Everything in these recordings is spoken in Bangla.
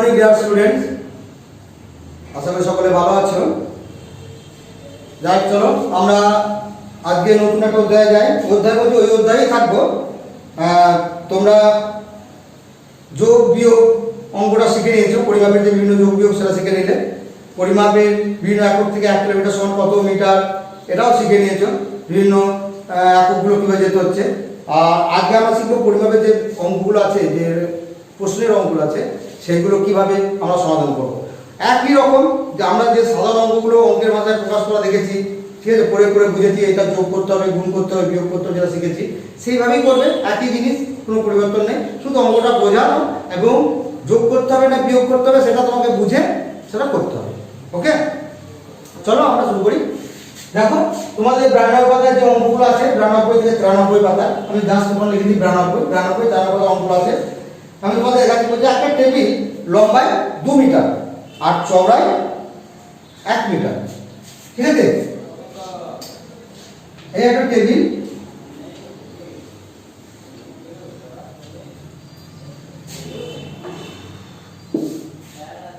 মর্নিং ডিয়ার স্টুডেন্টস, আশা করি সকলে ভালো আছো। যাই চলো আমরা আজকে নতুন একটা অধ্যায়ে যাই। অধ্যায় বলতে ওই অধ্যায়েই থাকবো। তোমরা যোগ বিয়োগ অঙ্কটা শিখে নিয়েছো, পরিমাপের যে বিভিন্ন যোগ বিয়োগ সেটা শিখে নিলে, পরিমাপের বিভিন্ন একক থেকে 1 কিলোমিটার সমান কত মিটার এটাও শিখে নিয়েছো, বিভিন্ন এককগুলো কীভাবে যেতে হচ্ছে। আর আজকে আমরা শিখবো পরিমাপের যে অঙ্কগুলো আছে, যে প্রশ্নের অঙ্কগুলো আছে, সেইগুলো কিভাবে আমরা সমাধান করব। একই রকম যে আমরা যে সাধারণ অঙ্কগুলো অঙ্কের ভাষায় প্রকাশ করা দেখেছি, ঠিক আছে, পড়ে পড়ে বুঝেছি এটা যোগ করতে হবে, গুণ করতে হবে, বিয়োগ করতে হবে, যেটা শিখেছি সেইভাবেই করবে। একই জিনিস, কোনো পরিবর্তন নেই, শুধু অঙ্কটা বোঝানো এবং যোগ করতে হবে না বিয়োগ করতে হবে সেটা তোমাকে বুঝে সেটা করতে হবে। ওকে, চলো আমরা শুরু করি। দেখো তোমাদের 92 পাতায় যে অঙ্কগুলো আছে, 92 থেকে 93 পাতা, আমি জাস্ট তোমার লিখে দিই 92 93 অঙ্কগুলো আছে। আমি তোমাদের দেখাচ্ছি বলছি একটা টেবিল লম্বায় 2 মিটার আর চওড়ায় 1 মিটার, ঠিক আছে। এই একটা টেবিল,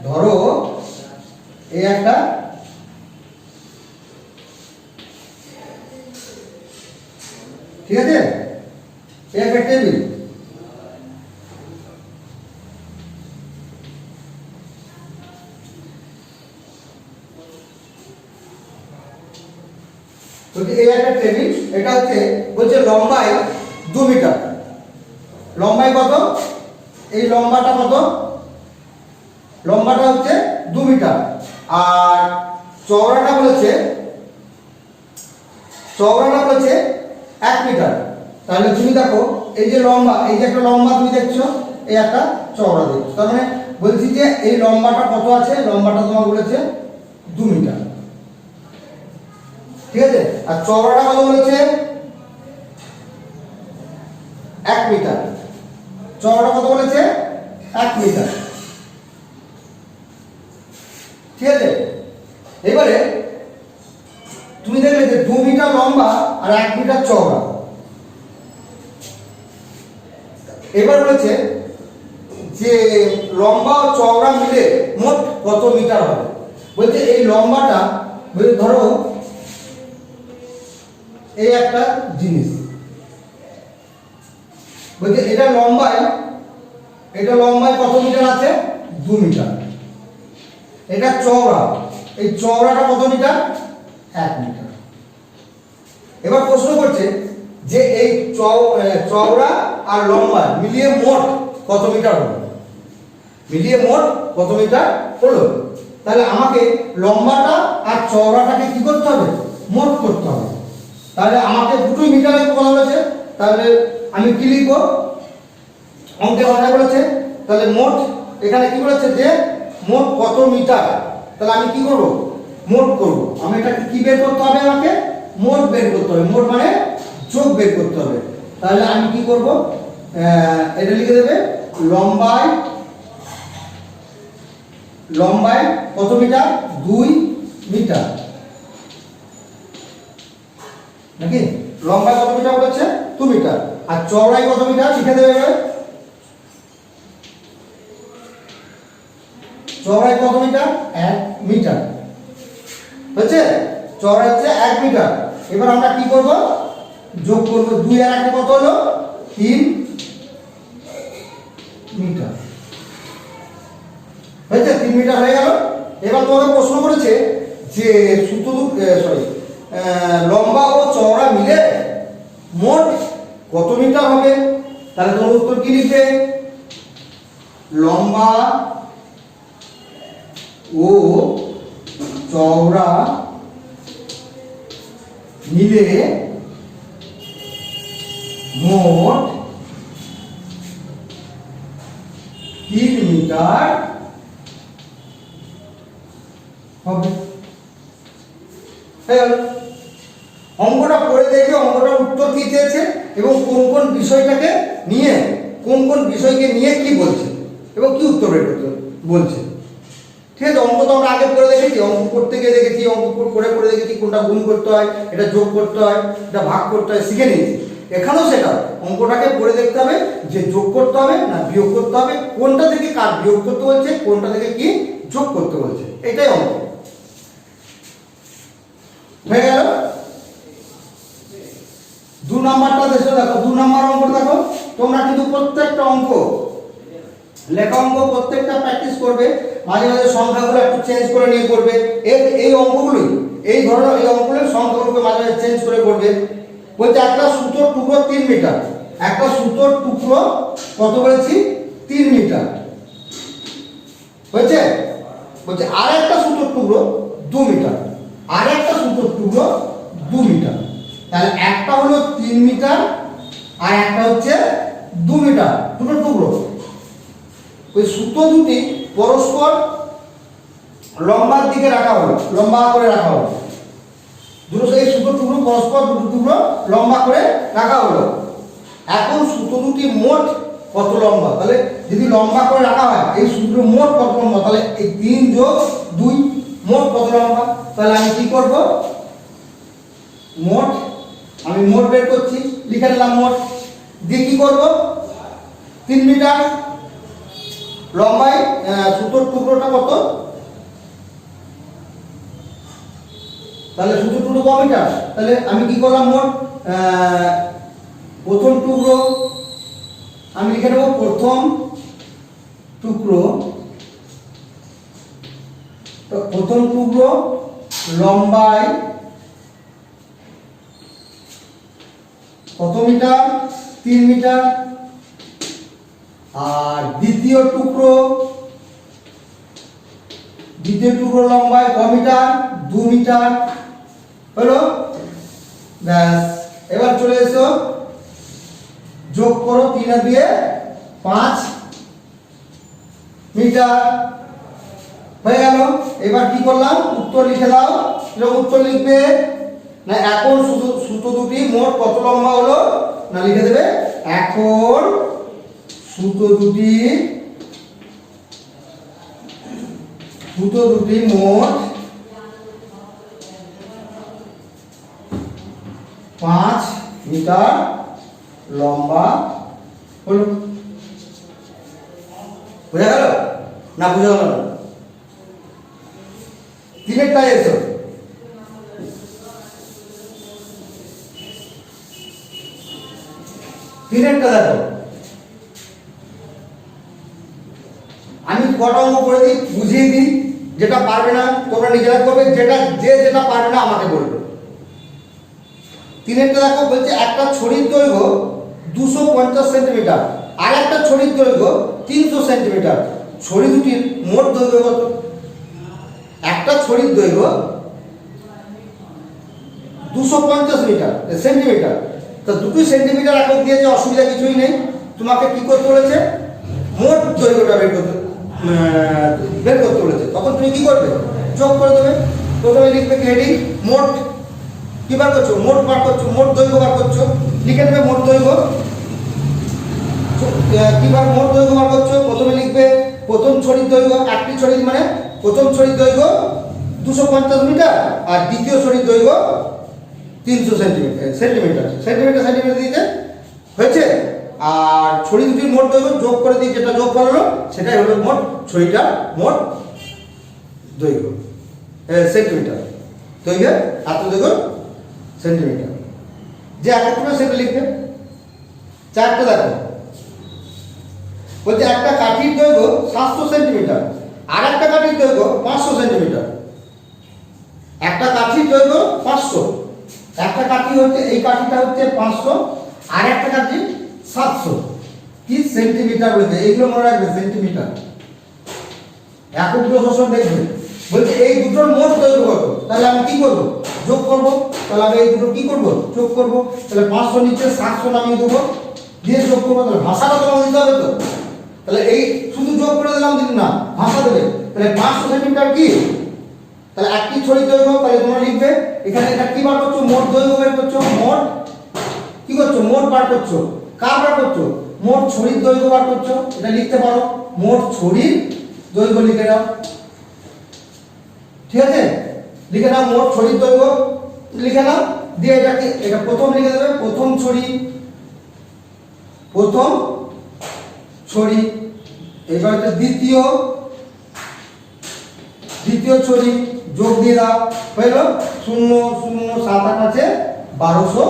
ধরো এই একটা ঠিক আছে, এই একটা টেবিল, এই একটা টেবিল, এটা হচ্ছে বলছে লম্বায় 2 মিটার। লম্বায় কত? এই লম্বাটা কত? লম্বাটা হচ্ছে 2 মিটার আর চওড়াটা বলেছে 1 মিটার। তাহলে তুমি দেখো এই যে লম্বা, এই যে একটা লম্বা তুমি দেখছো, এই একটা চওড়া দেখছো, তার মানে বলছি যে এই লম্বাটা কত আছে? লম্বাটা তোমার বলেছে 2 মিটার, ঠিক আছে। আর চওড়াটা কত বলেছে? 1 মিটার। চওড়াটা কত বলেছে? 1 মিটার, ঠিক আছে। এবারে তুমি দেখলে যে 2 মিটার লম্বা আর 1 মিটার চওড়া। এবার বলেছে যে লম্বা ও চওড়া মিলে মোট কত মিটার হবে। বলছে এই লম্বাটা, ধরো এই একটা জিনিস, বলছে এটা লম্বায় কত মিটার আছে? 2 মিটার। এটা চওড়া, এই চওড়াটা কত মিটার? 1 মিটার। এবার প্রশ্ন করছে যে এই চওড়া আর লম্বা মিলিয়ে মোট কত মিটার হলো, মিলিয়ে মোট কত মিটার হলো। তাহলে আমাকে লম্বাটা আর চওড়াটাকে কি করতে হবে? মোট করতে হবে। তাহলে আমাকে দুটোই মিটারে বলা হয়েছে, তাহলে আমি কি লিখবো? অঙ্কের ভাষায় বলেছে, তাহলে মোট এখানে কি বলেছে যে মোট কত মিটার, তাহলে আমি কি করব? মোট করব। আমি এটাকে কি বের করতে হবে? আমাকে মোট বের করতে হবে। মোট মানে যোগ বের করতে হবে। তাহলে আমি কি করব? এটা লিখে দেবে লম্বায় কত মিটার? 2 মিটার, নাকি? লম্বায় কত মিটার বলেছে? 2 মিটার। আর চওড়ায় কত মিটার লিখে দেবে? চওড়ায় কত মিটার? 1 মিটার, হচ্ছে চওড়া হচ্ছে 1 মিটার। এবার আমরা কি করব? যোগ করব। 2 আর 1 কত হলো? 3 মিটার, হয়েছে 3 মিটার হয়ে গেল। এবার তোমাকে প্রশ্ন করেছে যে লম্বা ও চওড়া মিলে মোট কত মিটার হবে। তাহলে তোমার উত্তর কি লিখবে? লম্বা ও চওড়া মিলে মোট 3 মিটার হবে। অঙ্কটা পড়ে দেখে অঙ্কটার উত্তর কি চেয়েছে এবং কোন কোন বিষয়টাকে নিয়ে, কোন কোন বিষয়কে নিয়ে কি বলছে এবং কি উত্তর বের করতে বলছে, ঠিক আছে। অঙ্ক তো আমরা আগে পড়ে দেখেছি, অঙ্ক করতে গিয়ে দেখেছি, অঙ্ক করে দেখেছি কোনটা গুণ করতে হয়, এটা যোগ করতে হয়, এটা ভাগ করতে হয়, শিখে নিয়েছি। এখানেও সেটা অঙ্কটাকে পড়ে দেখতে হবে যে যোগ করতে হবে না বিয়োগ করতে হবে, কোনটা থেকে কার বিয়োগ করতে বলছে, কোনটা থেকে কি যোগ করতে বলছে, এটাই অঙ্ক হয়ে গেল। 2 নাম্বারটা দেখো, 2 নাম্বার অঙ্ক দেখো। তোমরা কিন্তু প্রত্যেকটা অঙ্ক লেখা অঙ্ক প্রত্যেকটা প্র্যাকটিস করবে, মাঝে মাঝে সংখ্যাগুলো একটু চেঞ্জ করে নিয়ে করবে। এই অঙ্কগুলোই এই ধরনের এই অঙ্কগুলোর সংখ্যাগুলোকে মাঝে মাঝে চেঞ্জ করে করবে। বলছে একটা সুতোর টুকরো 3 মিটার, একটা সুতোর টুকরো কত বলেছি 3 মিটার হয়েছে। বলছে আর একটা সুতোর টুকরো 2 মিটার, আর একটা সুতোর টুকরো 2 মিটার। তাহলে একটা হলো 3 মিটার আর একটা হচ্ছে 2 মিটার, দুটো টুকরো। ওই সুতো দুটি পরস্পর লম্বার দিকে রাখা হলো, লম্বা করে রাখা হলো। দুটো এই সুতো টুকরো পরস্পর দুটো টুকরো লম্বা করে রাখা হলো। এখন সুতো দুটি মোট কত লম্বা? তাহলে যদি লম্বা করে রাখা হয় এই সুতো মোট কত লম্বা? তাহলে এই 3 যোগ 2 মোট কত লম্বা? তাহলে আমি কি করব, মোট আমি মোট বের করছি, লিখে নিলাম মোট। দিয়ে কি করব, 3 মিটার লম্বায় সুতোর টুকরোটা কত? তাহলে সুতোর টুকরো কত মিটার? তাহলে আমি কি করলাম, মোট প্রথম টুকরো আমি লিখে নেব, প্রথম টুকরো, প্রথম টুকরো লম্বায় কত মিটার? 3 মিটার। আর দ্বিতীয় টুকরো লম্বায় কত মিটার? 2 মিটার। হলো, ব্যাস। এবার চলে এসো, যোগ করো, 3 আর 2 5 মিটার হয়ে গেল। এবার কি করলাম, উত্তর লিখে দাও। এরকম উত্তর লিখবে না, এখন সুতো দুটি মোট কত লম্বা হলো, না লিখে দেবে এখন সুতো দুটি মোট 5 মিটার লম্বা হলো। বোঝা গেল না? বোঝা গেল না? তিনেরটাই এসো। তিনেরটা দেখো, আমি কটা অঙ্ক করে দিই, বুঝিয়ে দিই। যেটা পারবে না তোমরা নিজেরা করবে, যেটা পারবে না আমাকে বলবে। তিনেরটা দেখো, বলছে একটা ছড়ির দৈর্ঘ্য 250 সেন্টিমিটার আর একটা ছড়ির দৈর্ঘ্য 300 সেন্টিমিটার। ছড়ি দুটির মোট দৈর্ঘ্য কত? একটা ছড়ির দৈর্ঘ্য 250 সেন্টিমিটার। তো দুটো সেন্টিমিটার একক দিয়েছে, অসুবিধা কিছুই নেই। তোমাকে কি করতে বলেছে, মোট দৈর্ঘ্যটা বের করতে বলেছে। তখন তুমি কি করবে, যোগ করে দেবে। প্রথমে লিখবে কি হেডিং, মোট কি বার করছো, মোট বার করছো, মোট দৈর্ঘ্য বার করছো, লিখে দেবে মোট দৈর্ঘ্য। মোট দৈর্ঘ্য বার করছো, প্রথমে লিখবে প্রথম ছড়ির দৈর্ঘ্য, একটি ছড়ির মানে প্রথম ছড়ির দৈর্ঘ্য 250 মিটার আর দ্বিতীয় ছড়ির দৈর্ঘ্য 300 সেন্টিমিটার দিতে হয়েছে। আর ছড়ি দুটির মোট দৈর্ঘ্য যোগ করে দিয়ে যেটা যোগ করলো সেটাই হলো মোট ছড়িটার মোট দৈর্ঘ্য সেন্টিমিটার। দৈর্ঘ্য এত দৈর্ঘ্য সেন্টিমিটার, যে এককটা সেটা লিখবে। 4টা দেখো, বলছে একটা কাঠির দৈর্ঘ্য 700 সেন্টিমিটার আর একটা কাঠির দৈর্ঘ্য 500 সেন্টিমিটার। একটা কাঠির দৈর্ঘ্য 500, একটা কাঠি হচ্ছে এই কাঠিটা হচ্ছে 500 আর একটা কাঠি 700 কি সেন্টিমিটার বলবে। এইগুলো মনে রাখবে, সেন্টিমিটার একক সবসময় দেখবে। বলছে এই দুটোর মোট দৈর্ঘ্য কত? তাহলে আমি কি করব, যোগ করব। তাহলে আমি এই দুটো কি করব, যোগ করব। তাহলে 500 নিচে 700 নামিয়ে দেবো, দিয়ে যোগ করবো। তাহলে ভাষাটা তোমাকে দিতে হবে তো। তাহলে এই শুধু যোগ করে দিলাম, দিন না ভাষা দেবে। তাহলে 500 সেন্টিমিটার কি, তাহলে একটি ছড়ির দৈর্ঘ্য। তাহলে তোমরা লিখবে এখানে এটা কি বার করছো, মোট দৈর্ঘ্য বের করছো। মোট কি করছো, মোট বার করছো। কার বার করছো, মোট ছড়ির দৈর্ঘ্য বার করছো। এটা লিখতে পারো, মোট ছড়ির দৈর্ঘ্য লিখে নাও। ঠিক আছে, লিখে নাও মোট ছড়ির দৈর্ঘ্য লিখে নাও। দিয়ে এটা প্রথম লিখে দেবে, প্রথম ছড়ি প্রথম ছড়ি, এবার হচ্ছে দ্বিতীয় ছড়ি যোগ দিয়ে দাও, হয়ে গেল 0.078 আছে 1200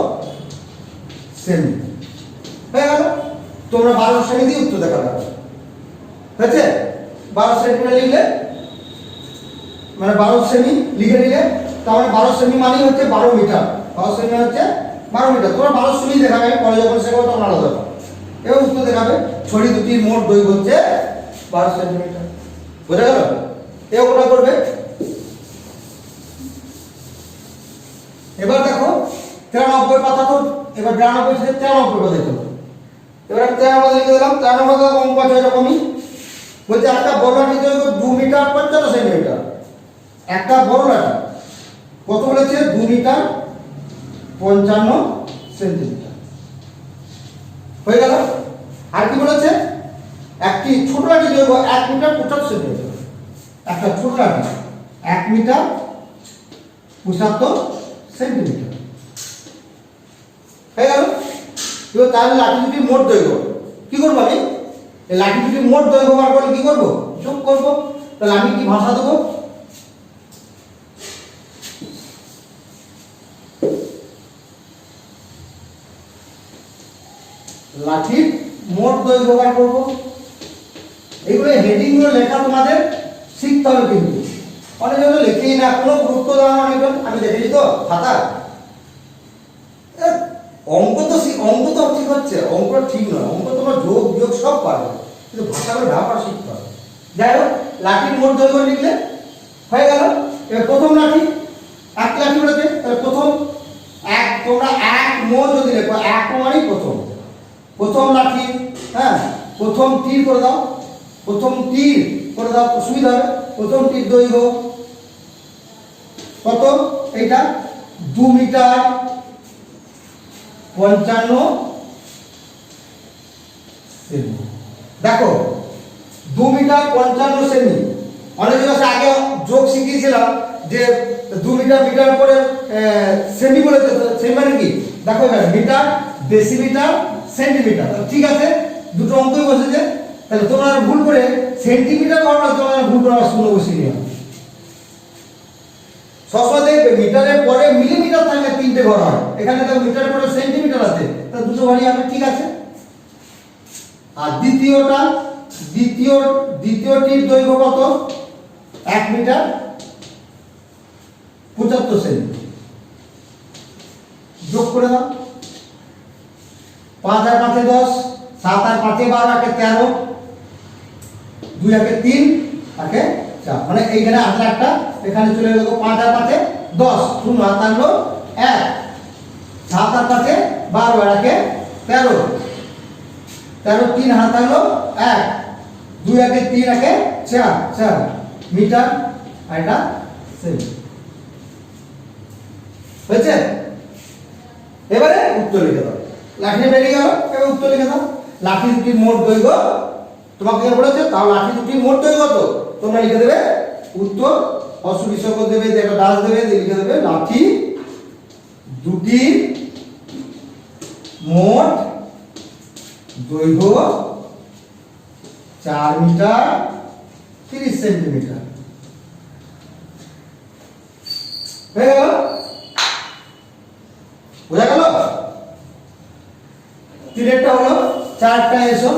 সেমি হয়ে গেল। তোমরা 1200 সেমি দিয়ে উত্তর দেখাবে, হয়েছে? 12 সেন্টিমিটার লিখলে মানে 12 সেমি লিখে নিলে, তাহলে 12 সেমি মানে হচ্ছে 12 মিটার। 12 সেমি হচ্ছে 12 মিটার। তোমরা 12 সেমি দেখাবে, পরে যখন শেখাবো তখন আলাদা হবে। এবার উত্তর দেখাবে ছড়ি দুটির মোট দৈর্ঘ্য হচ্ছে 12 সেন্টিমিটার। বোঝা গেল? এও ওটা করবে। এবার দেখো 93 পাতা, তো এবার 92 থেকে 93 পাতা দেখো। এবার 93 লিখে দিলাম। 93 অঙ্ক আছে এরকমই, বলছে একটা বড় লাঠি দৈর্ঘ্য 2 মিটার 55 সেন্টিমিটার। একটা বড় লাঠি কত বলেছে? 2 মিটার 55 সেন্টিমিটার হয়ে গেল। আর কি বলেছে? একটি ছোট লাঠি দৈর্ঘ্য 1 মিটার 75 সেন্টিমিটার। একটা ছোট লাঠি 1 মিটার 75 সেন্টিমিটার হয়ে গেল। এবার তাহলে লাঠি দুটির মোট দৈর্ঘ্য কি করবো? আমি এই লাঠি দুটির মোট দৈর্ঘ্য বার করলে কি করবো? যোগ করবো। তাহলে আমি কি ভাষা দেবো? লাঠির মোট দৈর্ঘ্য বার করবো। এগুলো হেডিং গুলো লেখা তোমাদের শিখতে হবে, কিন্তু অনেকে তো লেখেই না, কোনো গুরুত্ব দেওয়া না। অনেক আমি দেখেছি তো খাতা, অঙ্ক তো ঠিক হচ্ছে, অঙ্ক ঠিক নয়। অঙ্ক তোমার যোগ বিয়োগ সব পারবে, কিন্তু ভাষাগুলো ব্যবহার শিখতে হবে। যাই হোক, লাঠির মোট দৈর্ঘ্য লিখলে হয়ে গেল। এবার প্রথম লাঠি, এক লাঠি বলেছে, তাহলে প্রথম এক, তোমরা এক মোট যদি লেখো, এক মানেই প্রথম লাঠি, হ্যাঁ, প্রথম তীর করে দাও, প্রথম তীর করে দাও, সুবিধা হবে। প্রথম তীর দৈর্ঘ্য কত? এইটা 2 মিটার 55 সেমি। দেখো 2 মিটার 55 সেমি। অনেক দিন আগে যোগ শিখিয়েছিলাম যে 2 মিটার মিটার পরে সেমি বলেছে, সেমি মানে কি? দেখো এখানে মিটার, ডেসিমিটার, সেন্টিমিটার, ঠিক আছে, দুটো অঙ্কই বসেছে। তাহলে তোমরা ভুল করে সেন্টিমিটার করো না, তোমরা ভুল করে শূন্য বসিয়ে নিও। সবসময় দেখবে মিটারের পরে মিলিমিটার থাকলে 3টে ঘর হয়, এখানে তো মিটারের পরে সেন্টিমিটার আছে, তাহলে দুটো ঘরই হবে, ঠিক আছে। আর দ্বিতীয়টির দৈর্ঘ্য কত? 1 মিটার 75 সেমি। যোগ করে দাও, 5 আর 5 10, 7 আর 5 12, 8 13, 2 1 3, 1 4, মানে এইখানে হাতে একটা, এখানে চলে গেল 5 আর 5 10, 0 হাত থাকলো 1, 7 আর 5 12, 1 13, 13 3 হাত থাকলো 1, 2 1 3, 1 4, 4 মিটার, আর এটা সেমি হয়েছে। এবারে উত্তর লিখে দাও। লাঠি বেরিয়ে গেল, এবার উত্তর লিখে দাও। লাঠি দুটির মোট দৈর্ঘ্য তোমাকে বলেছে, তাও লাঠি দুটির মোট দৈর্ঘ্য কত? তোমরা লিখে দেবে উত্তর, অসুবিসর্গ দেবে, একটা দাস দেবে, লিখে দেবে লাঠি দুটির মোট দৈর্ঘ্য 4 মিটার 30 সেন্টিমিটার হয়ে গেল। বোঝা গেল? তিনেরটা হলো 4টা, এসো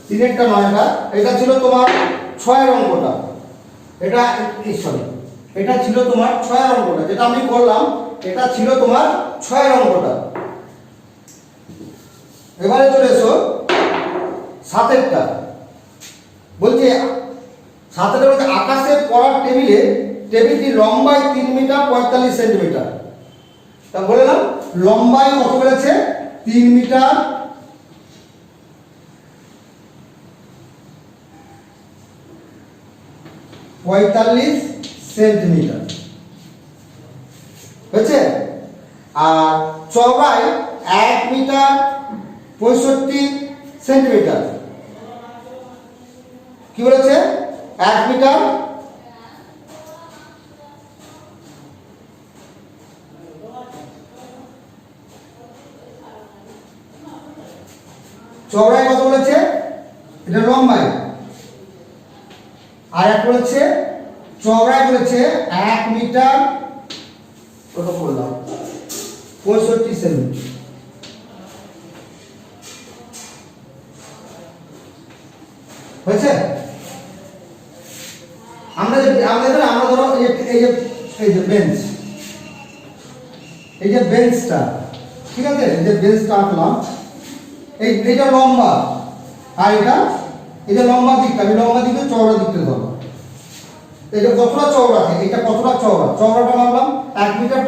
তিনেরটা 9টা। এটা ছিল তোমার 6এর অঙ্কটা, এটা সরি, এটা ছিল তোমার 6এর অঙ্কটা, যেটা আমি করলাম এটা ছিল তোমার 6এর অঙ্কটা। এবারে চলে এসো 7এরটা। বলছে 7এরটা বলছে আকাশে পড়ার টেবিলটি লম্বায় 3 মিটার 45 সেন্টিমিটার। তা বললাম লম্বায় কত বলেছে? 3 মিটার 45 সেন্টিমিটার হয়েছে। আর চওড়ায় 1 মিটার 65 সেন্টিমিটার। কি বলেছে? 1 মিটার 65 চওড়ায় কত বলেছে, এটা লম্বায়, আর একটা বলেছে চওড়ায় বলেছে 1 মিটার কত বললাম 65 সেমি। হয়েছে? আমরা ধরো এই যে বেঞ্চ, এই যে বেঞ্চটা, ঠিক আছে, এই যে বেঞ্চটা আঁকলাম, এইটা লম্বা, আর এটা লম্বা দিকটা, আমি লম্বা দিকে চওড়া দিকটা ধরো, এটা কতটা চওড়া, এটা কতটা চওড়া, চওড়াটা মানলাম 1 মিটার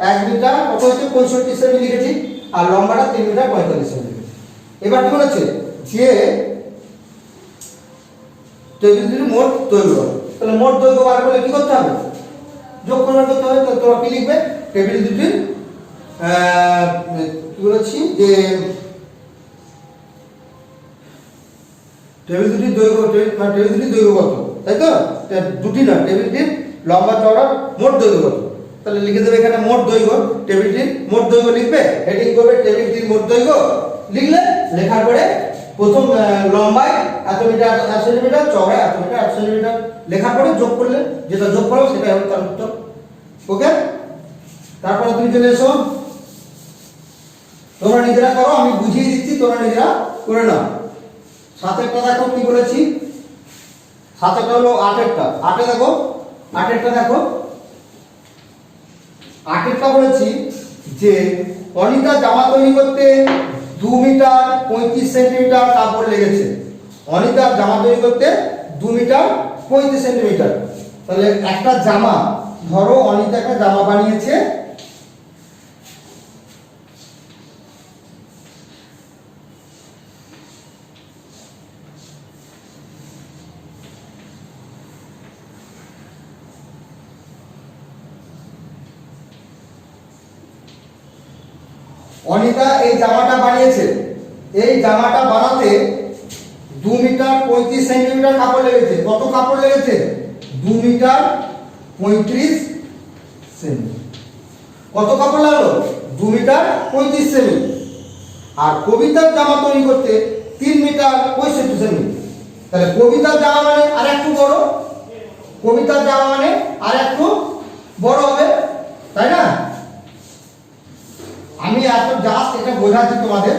1 মিটার কত হচ্ছে 65 সেমি লিখেছি, আর লম্বাটা 3 মিটার 45 সেমি লিখেছি। এবার কি বলেছে যে টেবিল দুটির মোট দৈর্ঘ্য, তাহলে মোট দৈর্ঘ্য বার করলে কি করতে হবে, যোগ করতে হবে। তো তোমরা কি লিখবে, টেবিল দুটির কি বলেছি যে টেবিল দুটির দৈর্ঘ্য, টেবিল দুটির দৈর্ঘ্য কত, তাই তো, দুটি না, টেবিলটির লম্বা চওড়া মোট দৈর্ঘ্য কত, তাহলে লিখে দেবে এখানে মোট দৈর্ঘ্য, টেবিলটির মোট দৈর্ঘ্য লিখবে, হেডিং করবে টেবিলটির মোট দৈর্ঘ্য, লিখলে লেখার পরে প্রথম লম্বায় এত মিটার 1 সেন্টিমিটার, চওড়ায় এত মিটার 1 সেন্টিমিটার, লেখার পরে যোগ করলে যেটা যোগ করো সেটাই হবে তার উত্তর। ওকে, তারপরে তুমি চলে এসো, তোমরা নিজেরা করো, আমি বুঝিয়ে দিচ্ছি, তোমরা নিজেরা করে নাও। 7এরটা দেখো কি বলেছি, 7এরটা হলো 8এরটা, 8এ দেখো, 8এরটা দেখো, 8এরটা বলেছি যে অনিতা জামা তৈরি করতে 2 মিটার 35 সেন্টিমিটার কাপড় লেগেছে। অনিতার জামা তৈরি করতে 2 মিটার 35 সেন্টিমিটার, তাহলে একটা জামা, ধরো অনিতা একটা জামা বানিয়েছে, অনিতা এই জামাটা বানিয়েছে, এই জামাটা বানাতে 2 মিটার 35 সেন্টিমিটার কাপড় লেগেছে। কত কাপড় লেগেছে, 2 মিটার 35 সেমি। কত কাপড় লাগলো, 2 মিটার 35 সেমি। আর কবিতার জামা তৈরি করতে 3 মিটার 65 সেমি, তাহলে কবিতার জামা মানে আর একটু বড়, কবিতার জামা মানে আর একটু বড় হবে, তাই না? আমি এত জাস্ট এটা বোঝাচ্ছি তোমাদের,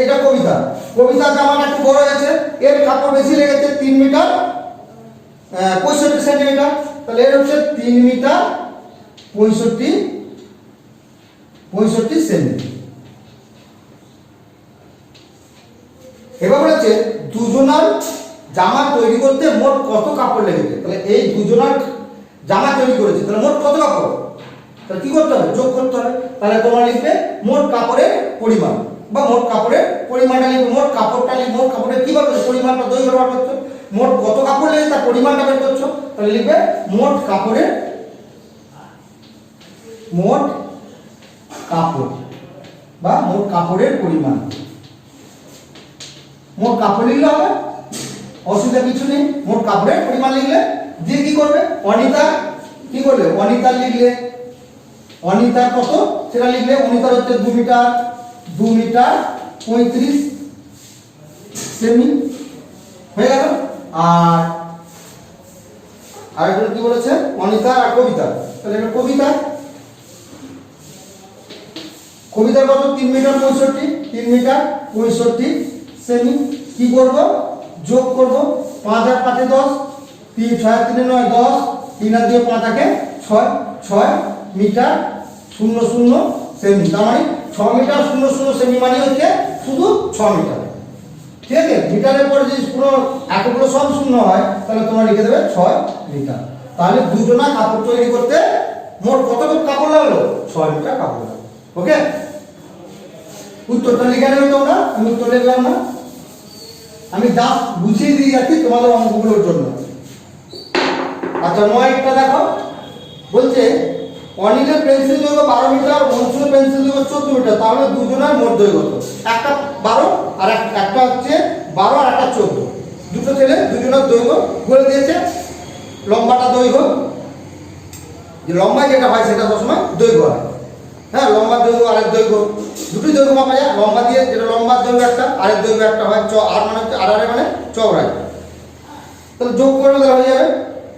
এটা কবিতা, কবিতার জামাটা একটু বড় হয়েছে, এর কাপড় বেশি লেগেছে 3 মিটার 65 সেন্টিমিটার, তাহলে এর হচ্ছে 3 মিটার 65 সেমি। এবার বলেছে দুজনার জামা তৈরি করতে মোট কত কাপড় লেগেছে, তাহলে এই দুজনার জামা তৈরি করেছে, তাহলে মোট কত কাপড়, তাহলে কি করতে হবে, যোগ করতে হবে। তাহলে তোমরা লিখবে মোট কাপড়ের পরিমাণ, বা মোট কাপড়ের পরিমাণটা লিখবে, মোট কাপড়টা লিখবে, মোট কাপড়ের কি বার করছো, পরিমাণটা দৈর্ঘ্য বার করছো, মোট কত কাপড় লেগেছে তার পরিমাণটা বের করছো, তাহলে লিখবে মোট কাপড় বা মোট কাপড়ের পরিমাণ, মোট কাপড় লিখলে হবে, অসুবিধা কিছু নেই। মোট কাপড়ের পরিমাণ লিখলে দিয়ে কি করবে, অনিতা কি করবে, অনিতা লিখলে, অনিতার কত সেটা লিখলে, অনিতার হচ্ছে 2 মিটার 35 সেমি হয়ে গেল। আর আরেকটা কি বলেছে, অনিতা আর কবিতা, তাহলে এটা কবিতা, কবিতার কত 3 মিটার 65 সেমি। কি করব, যোগ করব, 5 আর 5 10, 3 6 3 9 10, 3 আর 2 5 থাকে 6, 6 মিটার 00 সেমি, তার মানে 6 মিটার 00 সেমি মানে হচ্ছে শুধু 6 মিটার, ঠিক আছে। মিটারের পরে যদি পুরো একগুলো সব শূন্য হয় তাহলে তোমরা লিখে দেবে 6 মিটার। তাহলে দুজনা কাপড় তৈরি করতে মোট কত কাপড় লাগলো, 6 মিটার কাপড় লাগলো। ওকে, উত্তরটা লিখে নেবে তোমরা, আমি উত্তর লিখলাম না, আমি জাস্ট বুঝিয়ে দিয়ে যাচ্ছি তোমাদের অঙ্কগুলোর জন্য। আচ্ছা 9টা দেখো, বলছে অনিলের পেন্সিল দৈর্ঘ্য 12 মিটার, অংশুর পেন্সিল দৈর্ঘ্য 14 মিটার, তাহলে দুজনের মোট দৈর্ঘ্য কত, একটা 12 আর একটা হচ্ছে 12 আর একটা 14, দুটো ছেলে দুজনের দৈর্ঘ্য বলে দিয়েছে। লম্বাটা দৈর্ঘ্য, যে লম্বায় যেটা হয় সেটা সবসময় দৈর্ঘ্য হয়, হ্যাঁ, লম্বা দৈর্ঘ্য আরেক দৈর্ঘ্য দুটোই দৈর্ঘ্য মাপা যায়। লম্বা দিয়ে যেটা লম্বা দৈর্ঘ্য একটা, আরেক দৈর্ঘ্য একটা হয় আর মানে আর মানে চওড়ায়। তাহলে যোগ করলে তাহলে হয়ে যাবে।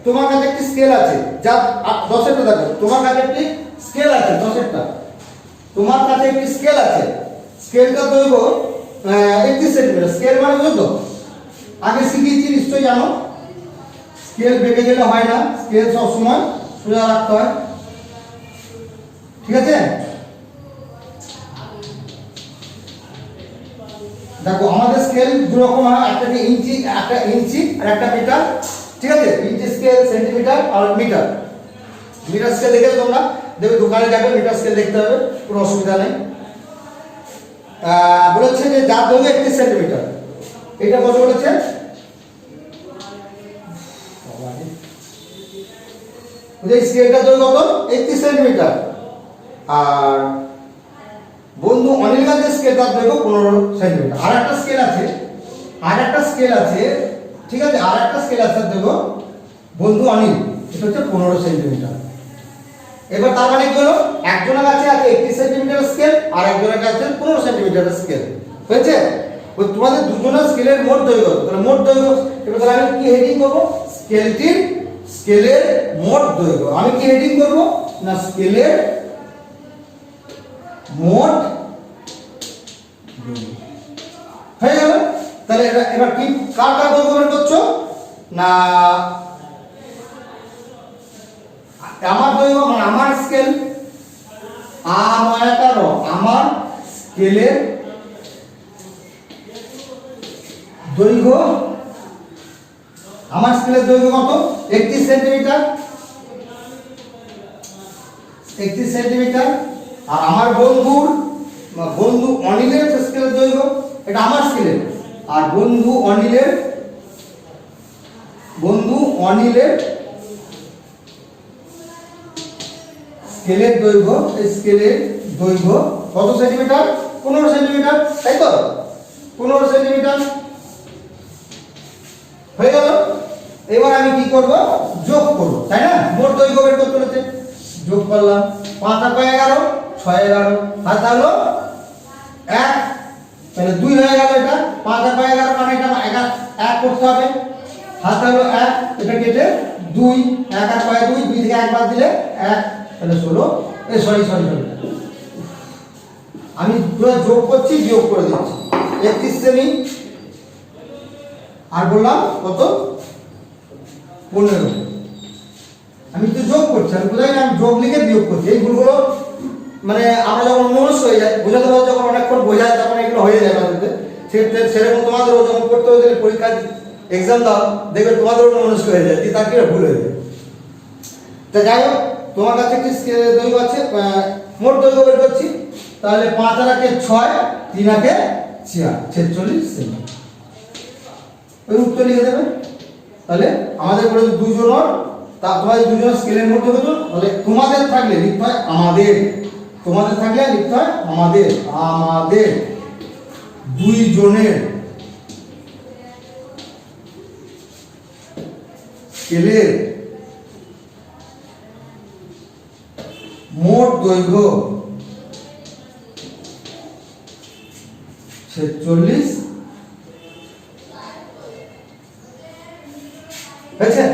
তোমার কাছে একটি স্কেল আছে যা 10-এরটা দেখো, তোমার কাছে একটি স্কেল আছে 10-এরটা, তোমার কাছে একটি স্কেল আছে, স্কেলটার দৈর্ঘ্য 31 সেন্টিমিটার। স্কেল মানে বুঝো তো, আগে শিখিয়েছি নিশ্চয়ই জানো। স্কেল বেঁকে গেলে হয় না, স্কেল সবসময় সোজা রাখতে হয়, ঠিক আছে? দেখো আমাদের স্কেল দু রকম হয়, একটা ইঞ্চি আর একটা মিটার, ঠিক আছে? ইঞ্চি স্কেল, সেন্টিমিটার আর মিটার। মিটার স্কেল দেখে তোমরা দেখবে দোকানে যাবে, মিটার স্কেল দেখতে হবে, কোনো অসুবিধা নেই। বলেছে যে যার দৈর্ঘ্য 31 সেন্টিমিটার, এটা কত বলেছে? এই স্কেলটার দৈর্ঘ্য কত? 31 সেন্টিমিটার। আর বন্ধু অনিল গান্ধীর স্কেলটার দৈর্ঘ্য 15 সেন্টিমিটার। আর একটা স্কেল আছে, ঠিক আছে? আর একটা স্কেল আছে দৈর্ঘ্য বন্ধু অনিল, এটা হচ্ছে 15 সেন্টিমিটার। এবার তার মানে কি হলো, একজনের কাছে আছে 31 সেন্টিমিটার স্কেল আর একজনের কাছে 15 সেন্টিমিটার স্কেল, হয়েছে? ওই তোমাদের দুজনের স্কেলের মোট দৈর্ঘ্য, তাহলে মোট দৈর্ঘ্য। এবার তাহলে আমি কি হেডিং করব? স্কেলের মোট দৈর্ঘ্য। আমি কি হেডিং করব না, স্কেলের মোট দৈর্ঘ্য। হয়ে গেল। তাহলে এবার কি কার দৈর্ঘ্য বের করছো না, আমার দৈর্ঘ্য মানে আমার স্কেল আমার স্কেলের দৈর্ঘ্য, আমার স্কেলের দৈর্ঘ্য কত? 31 সেন্টিমিটার। 31 সেন্টিমিটার। আর আমার বন্ধু অনিলের স্কেলের দৈর্ঘ্য, এটা আমার স্কেলের, আর বন্ধু অনিলের স্কেলের দৈর্ঘ্য, স্কেলের দৈর্ঘ্য কত সেন্টিমিটার? 15 সেন্টিমিটার, তাই তো? 15 সেন্টিমিটার হয়ে গেল। এবার আমি কি করব? যোগ করব, তাই না? মোট দৈর্ঘ্য বের করতে হচ্ছে, যোগ করলাম। 5 আর 11, 6 11, আর তাহলে 1, তাহলে 2 হয়ে গেল। এটা 5 আর 11 মানে এটা 1 করতে হবে, হাত হলো 1, এটা কেটে 2, 1 আর 2, 2 থেকে 1 বাদ দিলে 1, তাহলে 16। সরি আমি পুরো যোগ করছি, বিয়োগ করে দিচ্ছি। 31 সেমি আর বললাম কত? 15। আমি তো যোগ করছি, আমি বোঝাই না, আমি যোগ লিখে বিয়োগ করছি। এই ভুলগুলো মানে আমরা যখন মনস্ক হয়ে যায়, বোঝাতে পারবো, যখন অনেকক্ষণ বোঝায় তখন এগুলো হয়ে যায় আমাদের। সেরকম তোমাদেরও যখন পড়তে হয়ে গেলে পরীক্ষা এক্সাম দাও, দেখবে তোমাদেরও মনস্ক হয়ে যায়, তার কি ভুল হয়ে যায়। তা যাই হোক, তোমার কাছে কি দৈর্ঘ্য আছে, মোট দৈর্ঘ্য বের করছি। তাহলে 5 আর 1 6, 3 আর 4, 46 সেমি। ওই উত্তর লিখে দেবে। তাহলে আমাদের বলে দুজনের, তোমাদের দুজনের স্কেলের মোট দৈর্ঘ্য, তাহলে তোমাদের থাকলে লিখতে হয় আমাদের, তোমাদের থাকলে লিখতে হয় আমাদের দুইজনের স্কেলের মোট দৈর্ঘ্য 46। হয়েছে?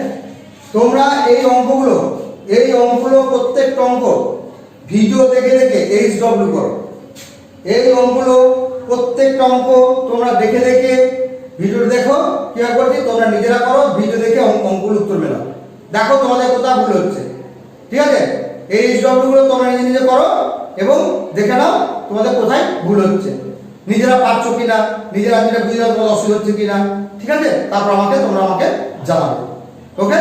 তোমরা এই অঙ্কগুলো প্রত্যেকটা অঙ্ক ভিডিও দেখে HW করো। এই অঙ্কগুলো প্রত্যেকটা অঙ্ক তোমরা দেখে ভিডিও দেখো, কিভাবে করছি তোমরা নিজেরা করো, ভিডিও দেখে অঙ্কগুলো উত্তর মেলাও, দেখো তোমাদের কোথায় ভুল হচ্ছে, ঠিক আছে? এই HW গুলো তোমরা নিজে করো এবং দেখে নাও তোমাদের কোথায় ভুল হচ্ছে, নিজেরা পারছো কিনা, নিজেরা যেটা বুঝে তোমাদের অসুবিধা হচ্ছে কিনা, ঠিক আছে? তারপর তোমরা আমাকে জানাবে, ওকে?